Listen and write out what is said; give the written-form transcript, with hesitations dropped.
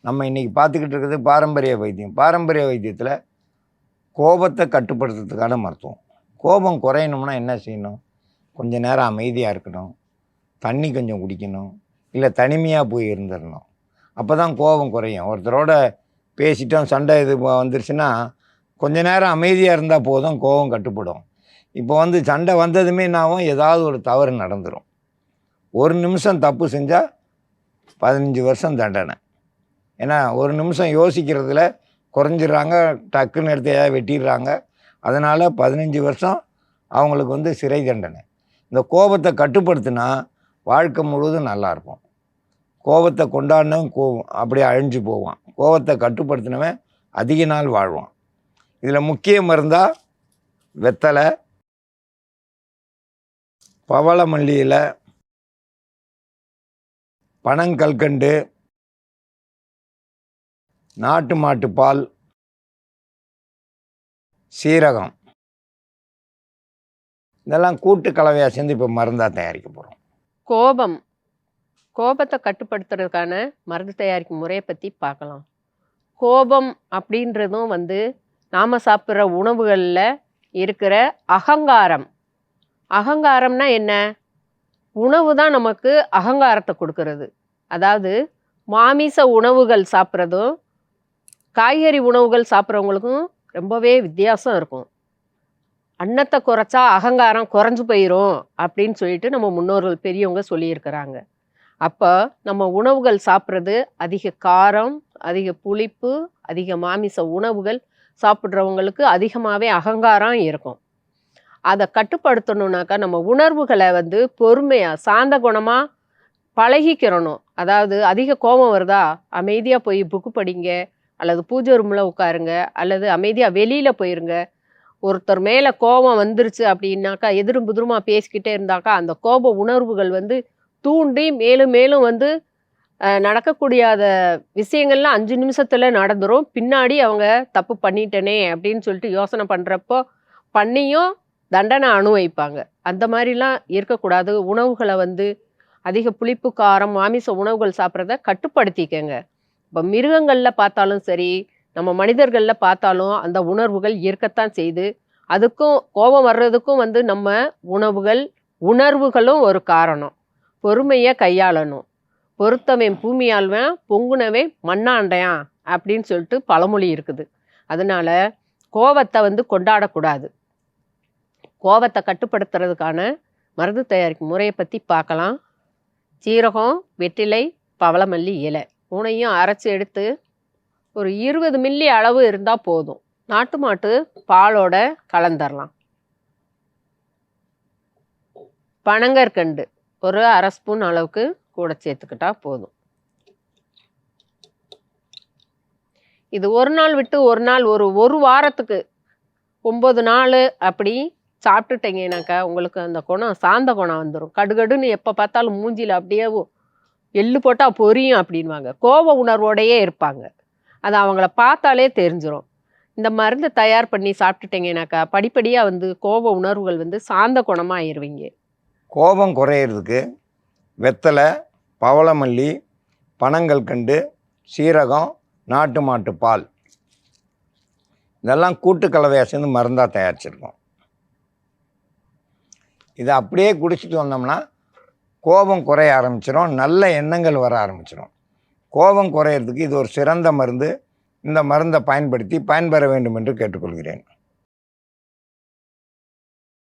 நம்ம இன்றைக்கி பார்த்துக்கிட்டு இருக்கிறது பாரம்பரிய வைத்தியம். பாரம்பரிய வைத்தியத்தில் கோபத்தை கட்டுப்படுத்துறதுக்கான மருத்துவம். கோபம் குறையணும்னா என்ன செய்யணும்? கொஞ்ச நேரம் அமைதியாக இருக்கணும், தண்ணி கொஞ்சம் குடிக்கணும், இல்லை தனிமையாக போய் இருந்துடணும். அப்போ தான் கோபம் குறையும். ஒருத்தரோட பேசிட்டோம், சண்டை இது வந்துருச்சுன்னா கொஞ்ச நேரம் அமைதியாக இருந்தால் போதும், கோபம் கட்டுப்படும். இப்போ சண்டை வந்ததுமே என்னாகும், ஏதாவது ஒரு தவறு நடந்துடும். ஒரு நிமிஷம் தப்பு செஞ்சால் 15 வருஷம் தண்டனை. ஏன்னா ஒரு நிமிஷம் யோசிக்கிறதுல குறைஞ்சிடுறாங்க, டக்குன்னு எடுத்து ஏதாவது வெட்டிடுறாங்க. அதனால் 15 வருஷம் அவங்களுக்கு சிறை தண்டனை. இந்த கோபத்தை கட்டுப்படுத்தினா வாழ்க்கை முழுவதும் நல்லாயிருக்கும். கோபத்தை கொண்டாடினவன் அப்படியே அழிஞ்சு போவான். கோபத்தை கட்டுப்படுத்தினவன் அதிக நாள் வாழ்வான். இதில் முக்கிய மருந்தா வெத்தலை, பவளமல்லி இலை, பனங்கல்கண்டு, நாட்டு மாட்டு பால், சீரகம், இதெல்லாம் கூட்டு கலவையாக சேர்ந்து இப்போ மருந்தாக தயாரிக்க போகிறோம். கோபத்தை கட்டுப்படுத்துறதுக்கான மருந்து தயாரிக்கும் முறையை பற்றி பார்க்கலாம். கோபம் அப்படின்றதும் நாம் சாப்பிட்ற உணவுகளில் இருக்கிற அகங்காரம்னா என்ன? உணவு தான் நமக்கு அகங்காரத்தை கொடுக்கறது. அதாவது மாமிச உணவுகள் சாப்பிட்றதும் காய்கறி உணவுகள் சாப்பிட்றவங்களுக்கும் ரொம்பவே வித்தியாசம் இருக்கும். அன்னத்தை குறைச்சா அகங்காரம் குறைஞ்சு போயிடும் அப்படின்னு சொல்லிட்டு நம்ம முன்னோர்கள் பெரியவங்க சொல்லியிருக்கிறாங்க. அப்போ நம்ம உணவுகள் சாப்பிட்றது அதிக காரம், அதிக புளிப்பு, அதிக மாமிச உணவுகள் சாப்பிட்றவங்களுக்கு அதிகமாகவே அகங்காரம் இருக்கும். அதை கட்டுப்படுத்தணுன்னாக்கா நம்ம உணர்வுகளை பொறுமையாக சாந்த குணமாக பழகிக்கிறணும். அதாவது அதிக கோபம் வருதா, அமைதியாக போய் புக்கு படிங்க, அல்லது பூஜை ரூமில் உட்காருங்க, அல்லது அமைதியாக வெளியில் போயிருங்க. ஒருத்தர் மேலே கோபம் வந்துருச்சு அப்படின்னாக்கா எதிரும் புதிருமா பேசிக்கிட்டே இருந்தாக்கா அந்த கோப உணர்வுகள் தூண்டி மேலும் மேலும் நடக்கக்கூடியாத விஷயங்கள்லாம் 5 நிமிஷத்தில் நடந்துடும். பின்னாடி அவங்க தப்பு பண்ணிட்டனே அப்படின்னு சொல்லிட்டு யோசனை பண்ணுறப்போ பண்ணியும் தண்டனை அனுபவிப்பாங்க. அந்த மாதிரிலாம் இருக்கக்கூடாது. உணவுகளை அதிக புளிப்பு, காரம், மாமிச உணவுகள் சாப்பிட்றத கட்டுப்படுத்திக்கங்க. இப்போ மிருகங்களில் பார்த்தாலும் சரி, நம்ம மனிதர்களில் பார்த்தாலும் அந்த உணர்வுகள் இருக்கத்தான் செய்து. அதுக்கும் கோபம் வர்றதுக்கும் நம்ம உணர்வுகளும் ஒரு காரணம். பொறுமையை கையாளணும். பொறுத்தவன் பூமியாள்வன், பொங்குனவே மண்ணாண்டையான் அப்படின்னு சொல்லிட்டு பழமொழி இருக்குது. அதனால கோபத்தை கொண்டாடக்கூடாது. கோபத்தை கட்டுப்படுத்துறதுக்கான மருந்து தயாரிக்கும் முறையை பற்றி பார்க்கலாம். சீரகம், வெற்றிலை, பவளமல்லி இலை 3ஐயும் அரைச்சி எடுத்து ஒரு 20 மில்லி அளவு இருந்தால் போதும். நாட்டு மாட்டு பாலோட கலந்துடலாம். பனங்கற்கண்டு ஒரு 1/2 ஸ்பூன் அளவுக்கு கூட சேர்த்துக்கிட்டா போதும். இது ஒரு நாள் விட்டு ஒரு நாள், ஒரு வாரத்துக்கு 9 நாள் அப்படி சாப்பிட்டுட்டீங்கன்னாக்கா உங்களுக்கு அந்த குணம், சாந்த குணம் வந்துடும். கடுகடுன்னு எப்போ பார்த்தாலும் மூஞ்சியில் அப்படியே எள்ளு போட்டால் பொரியும் அப்படின்வாங்க. கோப உணர்வோடையே இருப்பாங்க. அது அவங்கள பார்த்தாலே தெரிஞ்சிடும். இந்த மருந்து தயார் பண்ணி சாப்பிட்டுட்டீங்கன்னாக்கா படிப்படியாக கோப உணர்வுகள் சாந்த குணமாக ஆயிடுவீங்க. கோபம் குறையிறதுக்கு வெத்தலை, பவளமல்லி, பனங்கல்கண்டு, சீரகம், நாட்டு மாட்டு பால் இதெல்லாம் கூட்டு கலவையாக சேர்ந்து மருந்தாக தயாரிச்சிருக்கோம். இதை அப்படியே குடிச்சிட்டு வந்தோம்னா கோபம் குறைய ஆரம்பிச்சிடும், நல்ல எண்ணங்கள் வர ஆரம்பிச்சிடும். கோபம் குறையிறதுக்கு இது ஒரு சிறந்த மருந்து. இந்த மருந்தை பயன்படுத்தி பயன்பெற வேண்டும் என்று கேட்டுக்கொள்கிறேன்.